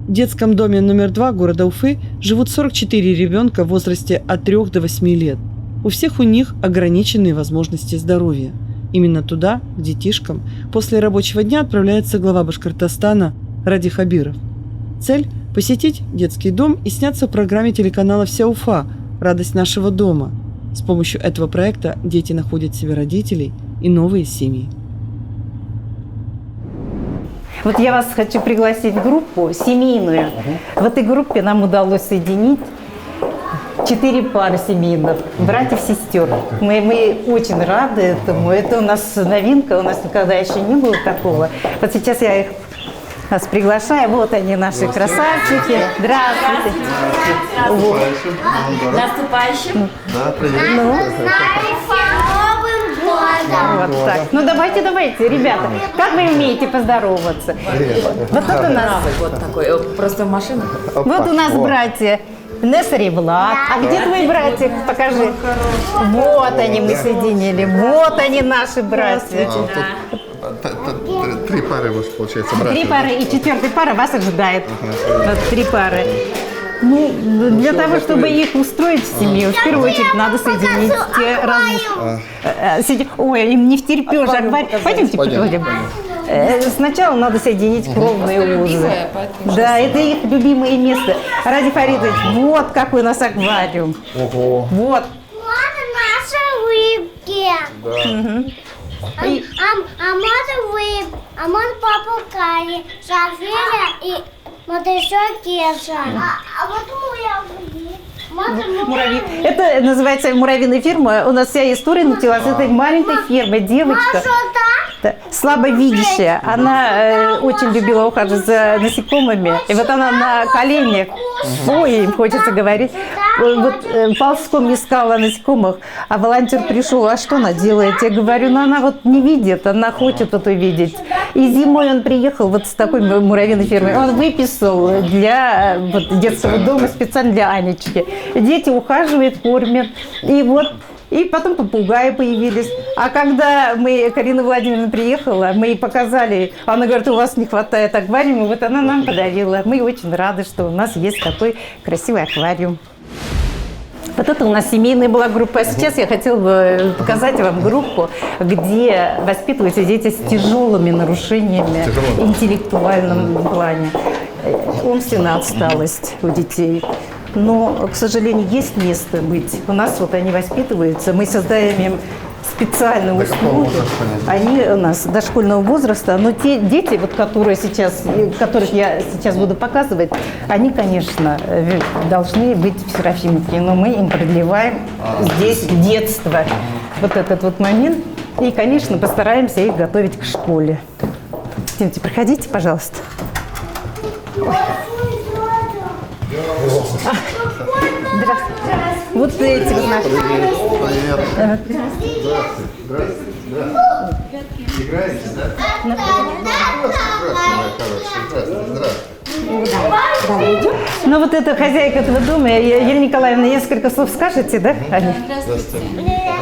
В детском доме номер 2 города Уфы живут 44 ребенка в возрасте от 3 до 8 лет. У всех у них ограниченные возможности здоровья. Именно туда, к детишкам, после рабочего дня отправляется глава Башкортостана Ради Хабиров. Цель – посетить детский дом и сняться в программе телеканала «Вся Уфа. Радость нашего дома». С помощью этого проекта дети находят себе родителей и новые семьи. Вот я вас хочу пригласить в группу семейную. В этой группе нам удалось соединить 4 пары семейных, братьев, сестер. Мы очень рады этому. Это у нас новинка, у нас никогда еще не было такого. Вот сейчас я их вас приглашаю. Вот они, наши красавчики. Здравствуйте. Вот. Наступающим. Да, привет. Вот так. Ну давайте, ребята. Как вы умеете поздороваться? Вот это у нас. Вот такой, просто в машину. Вот у нас братья Несер и Влад. А где твои братья? Покажи. Вот они мы соединили. Вот они наши братья. 3 пары, получается, братьев. 3 пары и 4-я пара вас ожидает. Вот 3 пары. Ну, для того, чтобы их устроить в семью, в первую очередь надо соединить те разные... Ой, им не втерпешь. Пойдемте поговорим. Сначала надо соединить кровные узы. Да, это их любимое место. Ради Фаридович, вот какой у нас аквариум. Ого. Вот. Вот наши рыбки. Да. А можно попугаи, София и вот еще Кеша. А вот Муравьи. Это называется муравьиная ферма. У нас вся история началась с этой маленькой фермы. Девочка слабовидящая. Она очень любила ухаживать за насекомыми. И вот она на коленях, ой, им хочется говорить, вот ползком искала насекомых, а волонтер пришел, а что она делает? Я говорю, ну она вот не видит, она хочет это видеть. И зимой он приехал вот с такой муравьиной фермой. Он выписал для вот, детского дома специально для Анечки. Дети ухаживают, кормят. И вот, и потом попугаи появились. А когда Карина Владимировна приехала, мы ей показали, она говорит, у вас не хватает аквариума, вот она нам подарила. Мы очень рады, что у нас есть такой красивый аквариум. Вот это у нас семейная была группа. А сейчас я хотела бы показать вам группу, где воспитываются дети с тяжелыми нарушениями в интеллектуальном плане. Умственная отсталость у детей. Но, к сожалению, есть место быть. У нас вот они воспитываются. Мы создаем им специальные услуги. Они у нас дошкольного возраста. Но те дети, вот, которых я сейчас буду показывать, они, конечно, должны быть в Серафимовке. Но мы им продлеваем здесь детство. Вот этот вот момент. И, конечно, постараемся их готовить к школе. Идемте, проходите, пожалуйста. Здравствуйте. Вот эти вот наши. Привет. Здравствуйте. Играете, да? Здравствуйте. Ну вот это хозяйка этого дома, Елена Николаевна, несколько слов скажете, да, Аня? Здравствуйте.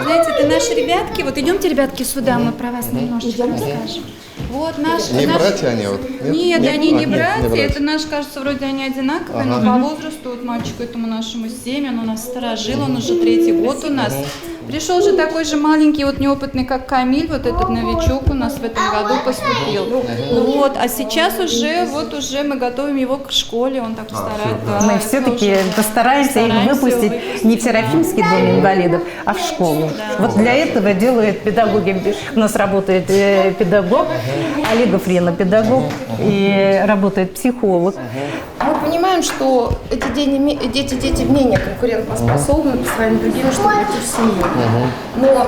Знаете, это наши ребятки. Вот идемте, ребятки, сюда, мы про вас немножечко расскажем. Вот наши... Не братья они вот? Нет, они не братья. Это наши, кажется, вроде они одинаковые, но по возрасту, вот мальчику этому нашему 7, он у нас сторожил, он уже 3-й год у нас. Пришел же такой же маленький, вот неопытный, как Камиль, вот этот новичок у нас в этом году поступил. Вот, а сейчас уже мы готовим его к школе, он так старается. Мы все-таки постараемся их выпустить не в Серафимский дом инвалидов, а в школу. Вот для этого делают педагоги. У нас работает педагог, Олега Френа педагог, и работает психолог. Мы понимаем, что эти дети менее конкурентоспособны по сравнению с другими, чтобы войти в семью. Но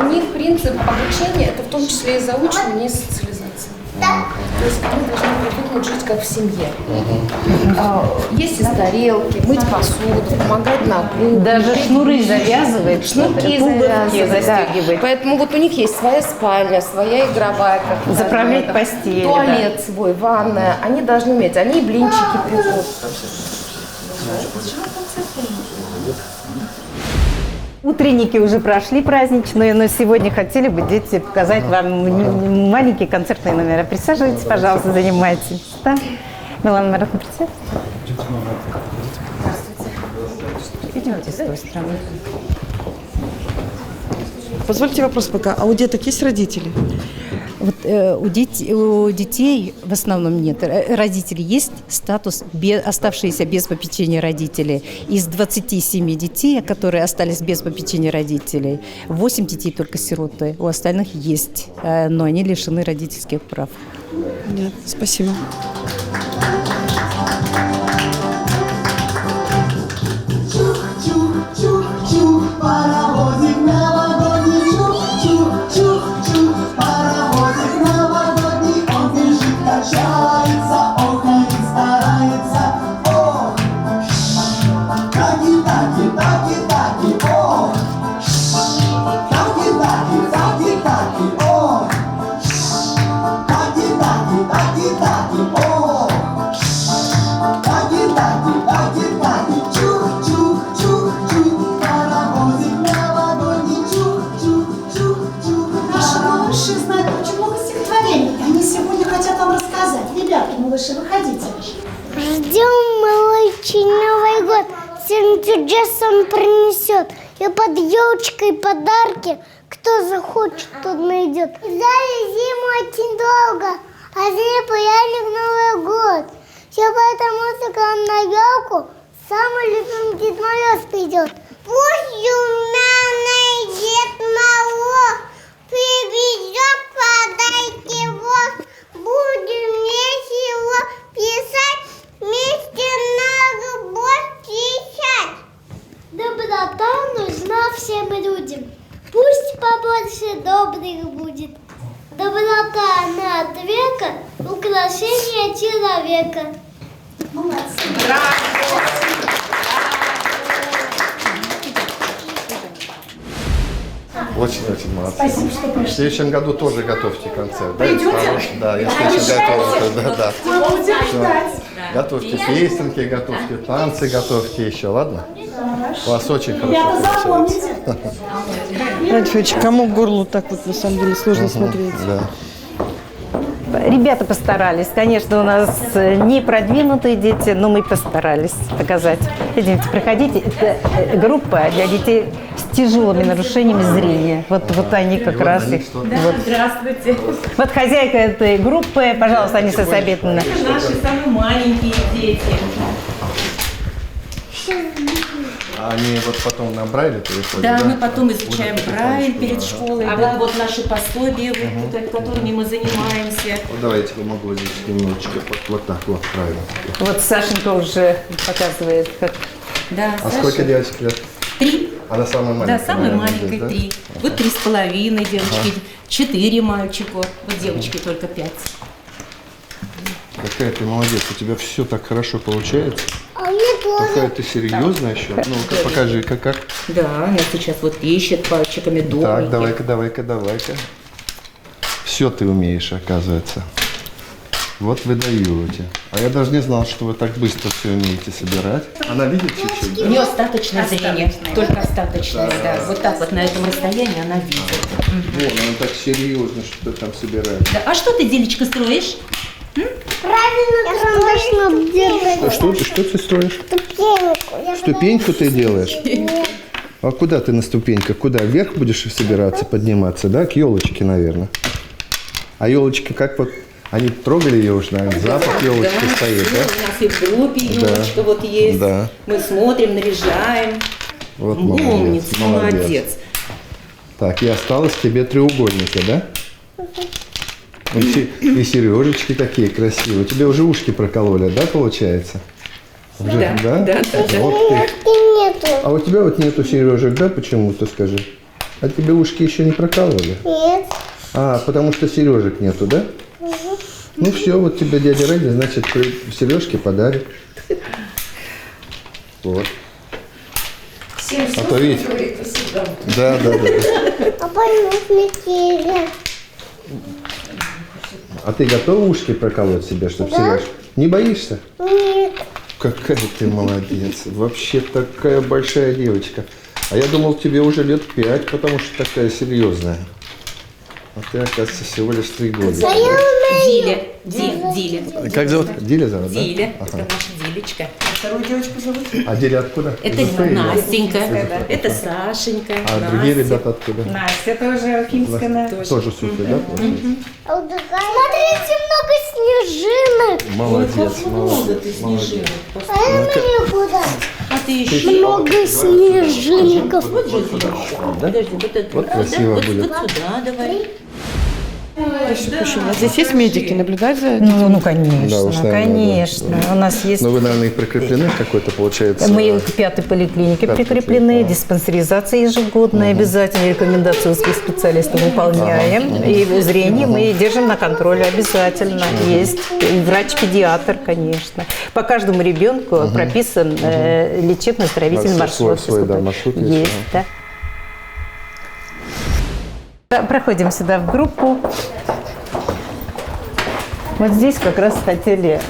у них принцип обучения – это в том числе и заучивание, и социализация. То есть они должны привыкнуть жить как в семье. Есть из тарелки, мыть посуду, помогать на кухне. Даже шнуры завязывать, шнурки застегивать. Поэтому вот у них есть своя спальня, своя игровая, заправлять постель, туалет свой, ванная. Они должны уметь, они и блинчики пекут. Утренники уже прошли праздничные, но сегодня хотели бы дети показать вам маленькие концертные номера. Присаживайтесь, пожалуйста, занимайтесь. Да? Милана Маратовна, присядь. Идемте с той стороны. Позвольте вопрос пока. А у деток есть родители? Вот, у детей в основном нет. Родители есть, статус оставшиеся без попечения родителей. Из 27 детей, которые остались без попечения родителей, 8 детей только сироты. У остальных есть, но они лишены родительских прав. Нет, спасибо. Паровозик новогодний, чух-чух-чух, паровозик новогодний, он бежит, качается, ох, и старается, ох, таки-таки-таки-таки, ох, таки-таки-таки-таки, ох, таки-таки-таки-таки, ох, таки-таки-таки-таки, чух-чух-чух-чух. Наши малыши знают очень много стихотворений. Они сегодня хотят вам рассказать. Ребята, малыши, выходите. Ждем мы очень Новый год, всем чудес он принесет. И под елочкой подарки, кто захочет, тот найдет. Ждали зиму очень долго, а зимой праздник Новый год. Все потому, что к нам на елку самый любимый Дед Мороз придет. Пусть умный Дед Мороз привезет подарки вот, будем весело писать, вместе много больше читать. Доброта нужна всем людям, пусть побольше добрых будет. Доброта она от века, украшение человека. Молодцы. Очень-очень молодцы. Спасибо, что В пришли. следующем году тоже готовьте концерт. Да, Придете? хороший, да, я в следующем году. Да. Мы будем ждать. Готовьте песенки, готовьте танцы, готовьте еще, ладно? У вас очень хорошо Ребята, получается. запомните. Ради Федорович, кому к горлу так вот на самом деле сложно смотреть? Да. Ребята постарались. Конечно, у нас не продвинутые дети, но мы постарались показать. Идемте, приходите. Это группа для детей с тяжелыми нарушениями зрения. Вот они как раз их. Вот. Здравствуйте. Вот хозяйка этой группы, пожалуйста, Аниса Сабитовна. Наши самые маленькие дети. А они вот потом на Брайле переходят? Да, мы потом изучаем Вот это Брайль потому, перед что, школой, да, вот наши пособия, которыми мы занимаемся. Вот давайте помогу здесь немножечко. Вот так, вот, правильно. Вот Сашенька уже показывает, как. Да, А Саша. сколько девочек лет? 3. Она самая маленькая. Да, самая наверное, маленькая здесь, да? 3. Вот 3,5 девочки, 4 мальчику, вот девочки только 5. Какая ты молодец, у тебя все так хорошо получается. А мне тоже. Какая ты серьезная еще. Ну-ка, покажи, как. Да, она сейчас вот ищет пальчиками домики. Так, давай-ка. Все ты умеешь, оказывается. Вот вы даете. А я даже не знал, что вы так быстро все умеете собирать. Она видит чуть-чуть, У да? нее остаточное зрение, только остаточное, да. Вот так вот на этом расстоянии она видит. Вон, она так серьезно что-то там собирает. Да. А что ты, Дилечка, строишь? Правильно карандашом держать. Что ты строишь? Ступеньку. Ступеньку ты делаешь? А куда ты на ступеньках? Куда? Вверх будешь собираться, подниматься, да? К елочке, наверное. А елочки как вот... Они трогали ее уже, наверное, запах елочки Да, стоит, всё, да? У нас и в группе елочка вот есть. Да. Мы смотрим, наряжаем. Вот Умница, молодец. Так, и осталось тебе треугольники, да? И сережечки такие красивые. Тебе уже ушки прокололи, да, получается? Уже, Да. Вот ты. Нету. А у тебя вот нету сережек, да, почему-то, скажи? А тебе ушки еще не прокалывали? Нет. А, потому что сережек нету, да? Ну все, вот тебе дядя Рэдди, значит, сережки подарит. Вот. А то ведь... Да. А понятно. А ты готова ушки проколоть себе, чтобы сережки? Не боишься? Нет. Какая ты молодец. Вообще такая большая девочка. А я думал, тебе уже лет 5, потому что такая серьезная. А ты, оказывается, всего лишь 3 года. Диля. Как зовут? Диля зовут, да? Диля. Ага. Это наша Дилечка. Вторую девочку зовут? А Диля откуда? Это Из Уфы или? Настенька. Это Сашенька. А другие ребята откуда? Настя тоже уфимская. Тоже с Уфы, да? Смотрите, много снежинок. Молодец, молодец. А я на куда? А ты еще? Много снежинок. Подожди, вот это. Вот красиво вот, будет. Вот сюда давай. А здесь есть медики, наблюдать за этим? Ну, конечно, Да, уж, наверное, конечно. У нас есть... Но вы, наверное, их прикреплены какой-то, получается? Мы к 5-й поликлинике Пятой прикреплены, поликлинике. диспансеризация ежегодная, обязательно рекомендации узких специалистов выполняем. И зрение мы держим на контроле обязательно. Есть врач-педиатр, конечно. По каждому ребенку прописан лечебно-оздоровительный Да, маршрут. свой, да, маршрут есть, Есть, да. Проходим сюда в группу. Вот здесь как раз хотели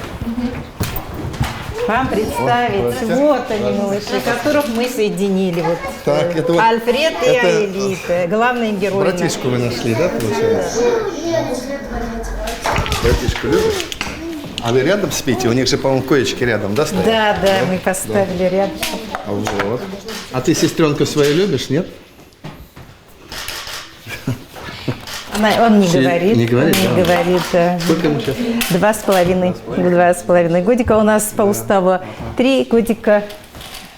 вам представить. Вот они, малыши, которых мы соединили. Вот. Так, это вот- Альфред и это- Аэлита, главные герои. Братишку вы нашли, да, получается? Братишку любишь? А вы рядом спите? У них же, по-моему, коечки рядом, да, стоят? Да, да, мы поставили рядом. Вот. А ты сестренку свою любишь, нет? Он не говорит. не говорит, он да? не говорит, да. Сколько ему сейчас? 2,5 годика. У нас по уставу 3 годика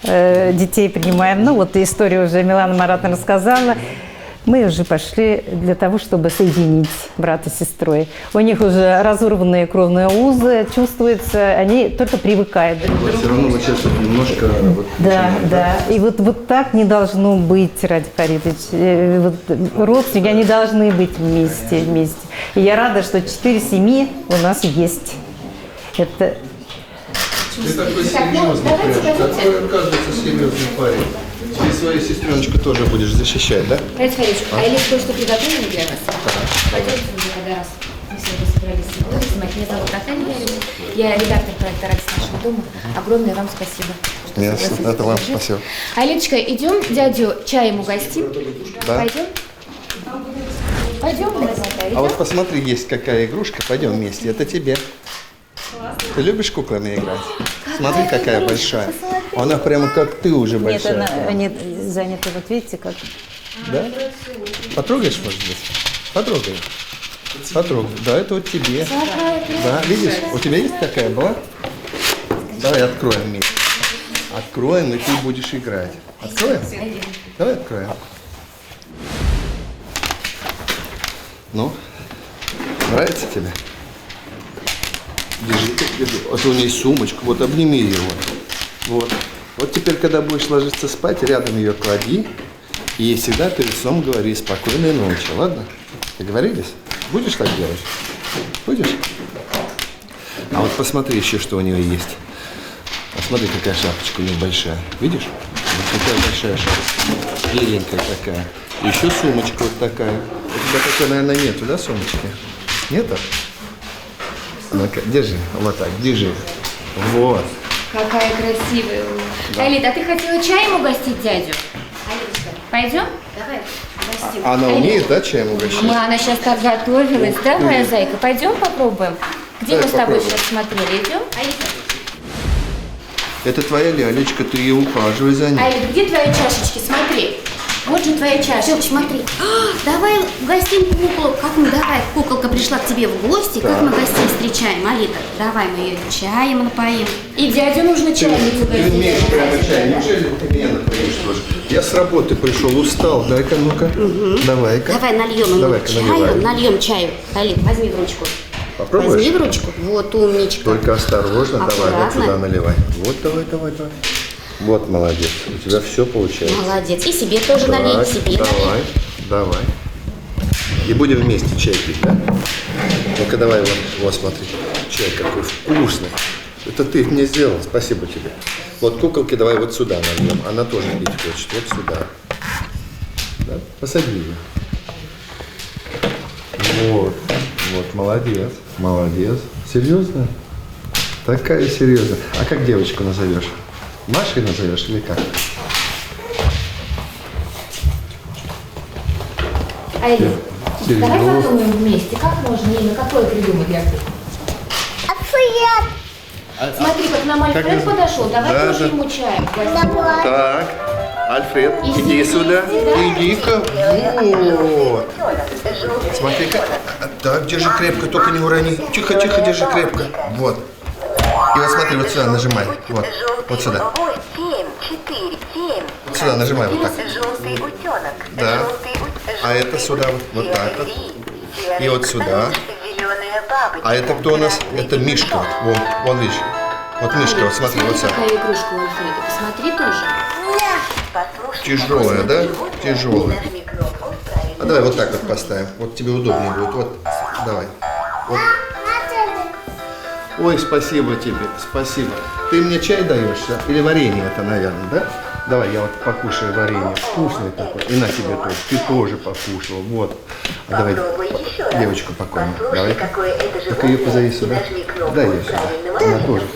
детей принимаем. Ну, вот историю уже Милана Маратовна рассказала. Мы уже пошли для того, чтобы соединить брата с сестрой. У них уже разорванные кровные узы, чувствуется, они только привыкают друг к другу. Все равно вот сейчас вот немножко... Вот, Да, да. И вот так не должно быть, Ради Фаридович. Вот родственники, они должны быть вместе. И я рада, что 4 семьи у нас есть. Это... Ты такой серьезный прям, такой, оказывается, серьезный парень. Ты свою сестреночку тоже будешь защищать, да? Ради Фаридович, а Элис кое-что приготовила для вас? Пойдемте уже, когда раз мы сегодня собрались сегодня снимать. Меня зовут Наталья, я редактор проекта «Радость нашего дома». Огромное вам спасибо, что Ясно, согласились это вам поддержать. спасибо. Алиточка, идем дядю чаем угостим? Да. Пойдем? Пойдем, А вот посмотри, есть какая игрушка, пойдем вместе, это тебе. Ты любишь куклами играть? Смотри, какая большая. Она прямо как ты уже Нет, большая. они заняты, вот видите, как... Да? Потрогаешь, может быть? Потрогай. Потрогай. Да, это вот тебе. Да, видишь, у тебя есть такая была? Давай откроем вместе. Откроем, и ты будешь играть. Откроем? Давай откроем. Ну, нравится тебе? Держи. Вот у нее сумочка, вот обними ее. Вот. Вот теперь, когда будешь ложиться спать, рядом ее клади. И всегда перед сном говори спокойной ночи, ладно? Договорились? Будешь так делать? Будешь? А вот посмотри еще, что у нее есть. Посмотри, какая шапочка у нее большая. Видишь? Вот какая большая шапочка. Беленькая такая. И еще сумочка вот такая. У тебя такой, наверное, нету, да, сумочки? Нету? Ну-ка, держи. Вот так, держи. Вот. Какая красивая. Да. Алита, а ты хотела чаем угостить дядю? Алиточка, пойдем? Давай, угостим. Она умеет, да, чаем угощать? Она сейчас так готовилась, да, моя зайка? Пойдем попробуем? Где Давай мы с тобой попробуем. сейчас смотрели? Идем? Алита, Это твоя лялечка, ты ее ухаживай за ней. Алита, где твои чашечки? Смотри. Вот же твоя чашечка. Смотри. Давай угостим куколку. Как мы, давай, куколка пришла к тебе в гости, как мы гостей встречаем, Алита? Давай мы ее чаем напоим. И дядю нужно чаем Ты угостить. умеешь прямо чай. Неужели ты меня напоишь тоже? Я с работы пришел, устал. Дай-ка, ну-ка. Давай-ка. Давай нальем ему Давай-ка чаю, наливай. нальем чаю. Алит, возьми в ручку. Попробуешь? Возьми в ручку. Вот, умничка. Только осторожно, давай, вот Аккуратно. сюда наливай. Вот, давай. Вот, молодец. У тебя все получается. Молодец. И себе тоже налей, Так, себе налей. давай. И будем вместе чай пить, да? Ну-ка, давай, вот смотри. Чай какой вкусный. Это ты мне сделал, спасибо тебе. Вот куколки давай вот сюда нальем. Она тоже пить хочет, вот сюда. Да? Посади ее. Вот, молодец. Серьезно? Такая серьезная. А как девочку назовешь? Машей назовешь или как? Алита, Давай Серьезно? подумаем вместе, как можно имя какое придумать для куклы. Смотри, как нам Альфред подошел, давай Да, тоже да. ему чаем. Так, Альфред, иди сюда. Иди-ка. Вот. Смотри-ка. Так, держи крепко, только не урони. Тихо, тихо, держи крепко. Вот. И вот смотри, вот сюда нажимай. Вот. Вот сюда. Вот сюда нажимай вот так. Да. А это сюда вот так вот. И вот сюда. А это кто у нас? Это Мишка. Вон видишь. Вот Мишка, вот смотри, вот сюда. Какая игрушка у Альфреда, посмотри тоже. Тяжелая, да? Тяжелая. А давай вот так вот поставим. Вот тебе удобнее будет. Вот, давай. Вот. Ой, спасибо тебе, спасибо. Ты мне чай даешь, да? Или варенье это, наверное, да? Давай, я вот покушаю варенье. Вкусное такое. И на тебе тоже. Ты тоже покушал. Вот. А давай девочку покормим. Давай. Так ее позови сюда. Дай ее сюда. Она тоже.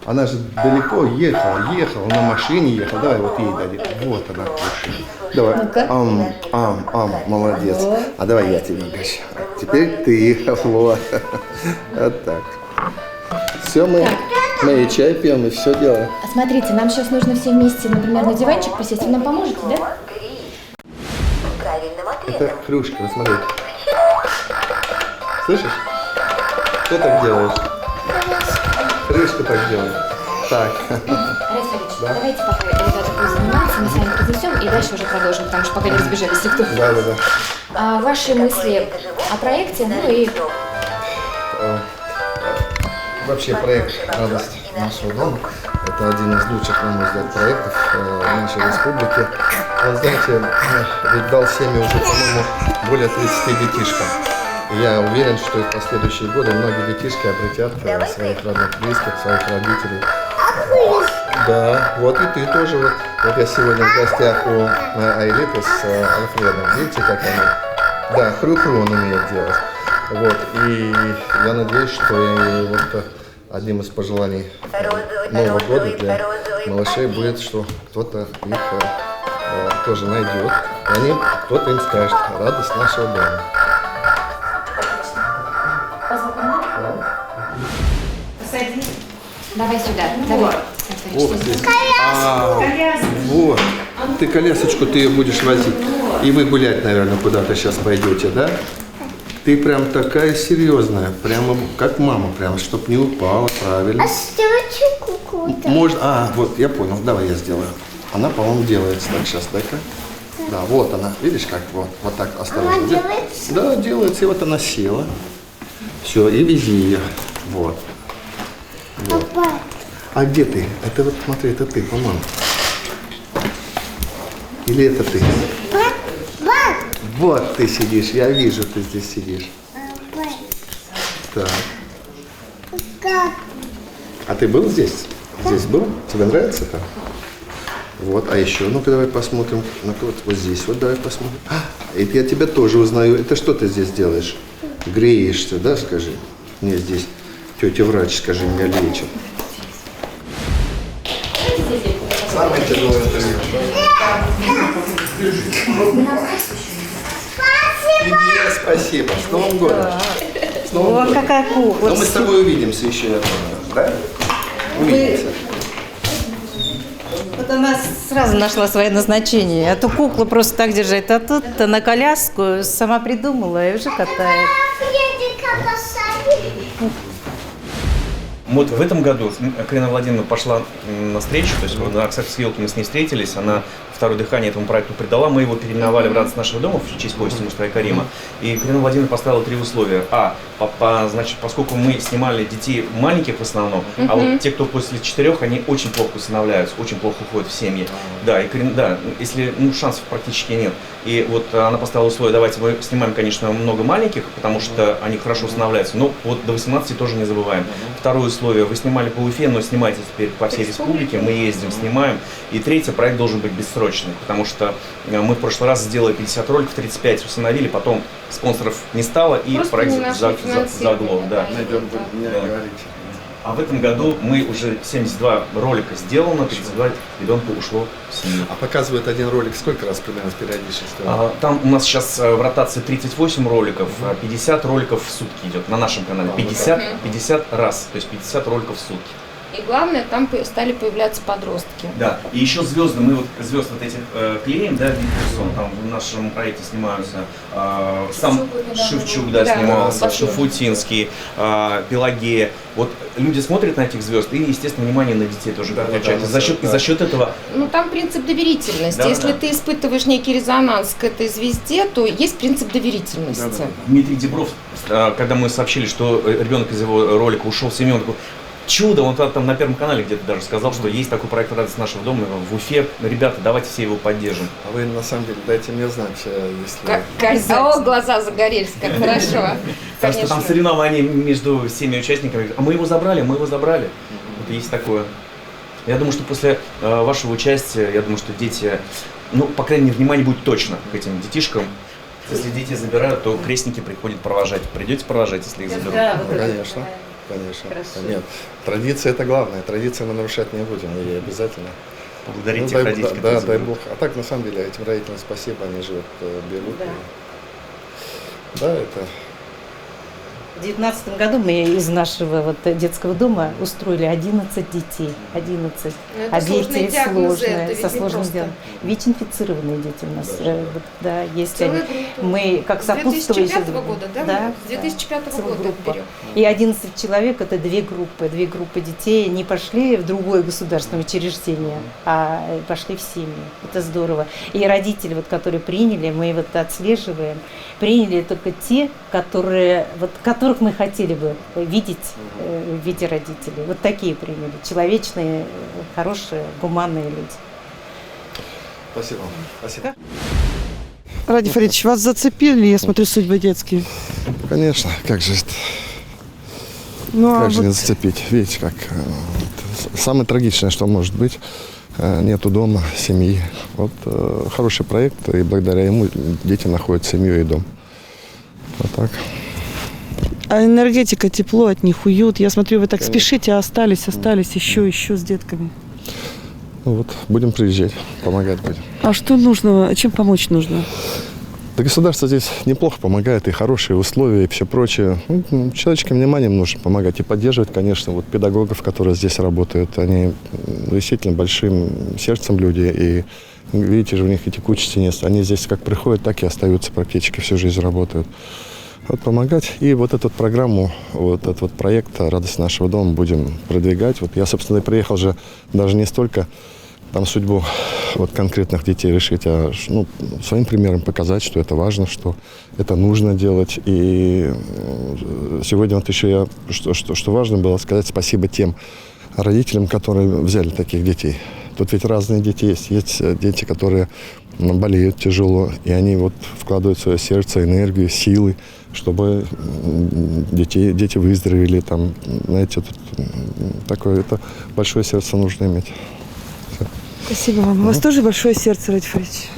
Она же далеко ехала, на машине ехала. Давай вот ей дадим. Вот она кушает. Давай. Молодец. А давай я тебе угощу. Теперь ты. Вот. Вот так. Все, мы и чай пьем, и все делаем. А смотрите, нам сейчас нужно все вместе, например, на диванчик посесть. Вы нам поможете, да? Это Хрюшка, вот смотри. Слышишь? Кто так делает? Хрюшка так делает. Так. Александр, давайте пока ребята будут заниматься, мы с вами произнесем и дальше уже продолжим, потому что пока не разбежались никто. Да. Ваши мысли о проекте, ну и... Вообще проект «Радость нашего дома» – это один из лучших, на мой взгляд, проектов нашей республики. Вот знаете, ведь дал семя уже, по-моему, более 30 детишкам. И я уверен, что и в последующие годы многие детишки обретят своих родных близких, своих родителей. Да, вот и ты тоже. Вот я сегодня в гостях у Айлиты с Альфредом. Видите, как она? Да, хрю-хрю он умеет делать. Вот, и я надеюсь, что и вот одним из пожеланий Нового года для малышей будет, что кто-то их тоже найдет, и кто-то им скажет «Радость нашего дома». Посади. Давай сюда. Давай. Ох ты. Вот. Ты колясочку, ты ее будешь возить. И вы гулять, наверное, куда-то сейчас пойдете, да? Ты прям такая серьезная, прямо как мама, прям, чтоб не упала, правильно. А сделайте куклу-то. Можно, вот, я понял, давай я сделаю. Она, по-моему, делается. Так, сейчас, дай-ка. Да, вот она, видишь, как вот так осторожно. Она делается? Да, делается, и вот она села. Все, и вези ее. Вот. Папа. А где ты? Это вот, смотри, это ты, по-моему. Или это ты? Вот ты сидишь, я вижу, ты здесь сидишь. Так. А ты был здесь? Здесь был? Тебе нравится там? Вот, а еще, ну-ка давай посмотрим. Ну-ка вот здесь вот давай посмотрим. Это я тебя тоже узнаю. Это что ты здесь делаешь? Греешься, да, скажи? Мне здесь тетя врач, скажи, меня лечит. Самое тяжелое интервью. Тебе спасибо. С Новым годом. С Новым годом. Какая кукла. Но мы с тобой увидимся еще, я думаю, да? Увидимся. Вот она сразу нашла свое назначение. А то куклу просто так держать, а тут на коляску сама придумала и уже катает. Вот в этом году Карина Владимировна пошла на встречу, то есть на Оксаковской елке мы с ней встретились, она второе дыхание этому проекту придала, мы его переименовали в «Радость нашего дома» в честь повести «Муштра и Карима. И Карина Владимировна поставила 3 условия. Значит, поскольку мы снимали детей маленьких в основном, а вот те, кто после 4, они очень плохо усыновляются, очень плохо уходят в семьи. Да, и если шансов практически нет. И вот она поставила условие: давайте мы снимаем, конечно, много маленьких, потому что они хорошо усыновляются, но вот до 18 тоже не забываем. Второе условие: вы снимали по Уфе, но снимайте теперь по всей республике, мы ездим, снимаем. И третье: проект должен быть бессрочный, потому что мы в прошлый раз сделали 50 роликов, 35 усыновили, потом спонсоров не стало, и просто проект заглох. Да. А в этом году мы уже 72 ролика сделано, 32 ребенка ушло в семью. А показывает один ролик сколько раз примерно с периодичностью? Там у нас сейчас в ротации 38 роликов, 50 роликов в сутки идет на нашем канале. 50 раз, то есть 50 роликов в сутки. И главное, там стали появляться подростки. Да, и еще звезды, мы вот звезд вот этих клеим, да, Вильсон, там в нашем проекте снимаются, сам Шевчук, да, снимался, Шуфутинский, Пелагея. Вот люди смотрят на этих звезд и, естественно, внимание на детей тоже переключают. И за счет этого... Ну, там принцип доверительности. Да, если ты испытываешь некий резонанс к этой звезде, то есть принцип доверительности. Да. Дмитрий Дебров, когда мы сообщили, что ребенок из его ролика ушел в семью, он такой: чудо, он там на Первом канале где-то даже сказал, что есть такой проект «Радость нашего дома» в Уфе. Ребята, давайте все его поддержим. А вы, на самом деле, дайте мне знать, если... О, глаза загорелись, как хорошо. Потому что там соревнования между всеми участниками. А мы его забрали. Вот есть такое. Я думаю, что после вашего участия, я думаю, что дети, ну, по крайней мере, внимание будет точно к этим детишкам. Если детей забирают, то крестники приходят провожать. Придете провожать, если их заберут? Да, конечно. Нет, традиция это главное. Традиции мы нарушать не будем, и обязательно. Благодарить тех родителей. Да, дай Бог. А так, на самом деле, этим родителям спасибо, они же берут. Да, это... В 2019 году мы из нашего детского дома устроили 11 детей. 11. А дети сложные, со сложным делом. ВИЧ-инфицированные дети у нас. Да, есть они. Мы как сопутствующие... С 2005 года, да? Да. С 2005 года берем. И 11 человек – это две группы детей. Не пошли в другое государственное учреждение, а пошли в семьи. Это здорово. И родители, которые приняли, мы отслеживаем, приняли только те, которых мы хотели бы видеть в виде родителей. Вот такие приняли. Человечные, хорошие, гуманные люди. Спасибо. Спасибо. Ради Фаридович, вас зацепили, я смотрю, судьбы детские? Конечно, как же это? Как же не зацепить? Видите, как самое трагичное, что может быть, нету дома, семьи. Вот хороший проект, и благодаря ему дети находят семью и дом. Вот так. А энергетика, тепло от них, уют. Я смотрю, вы так спешите, а остались еще с детками. Ну вот, будем приезжать, помогать будем. А что нужно, чем помочь нужно? Да государство здесь неплохо помогает, и хорошие условия, и все прочее. Ну, человеческим вниманием нужно помогать и поддерживать, конечно, педагогов, которые здесь работают. Они действительно большим сердцем люди, и видите же, у них и текучести нет. Они здесь как приходят, так и остаются практически всю жизнь работают. Вот помогать. И вот эту программу, этот проект «Радость нашего дома» будем продвигать. Вот я, собственно, и приехал же даже не столько там судьбу конкретных детей решить, а своим примером показать, что это важно, что это нужно делать. И сегодня еще что важно было сказать спасибо тем родителям, которые взяли таких детей. Тут ведь разные дети есть. Есть дети, которые болеют тяжело, и они вкладывают в свое сердце энергию, силы, чтобы дети выздоровели. Там, знаете, такое большое сердце нужно иметь. Спасибо вам. У вас тоже большое сердце, Ради Фаридович.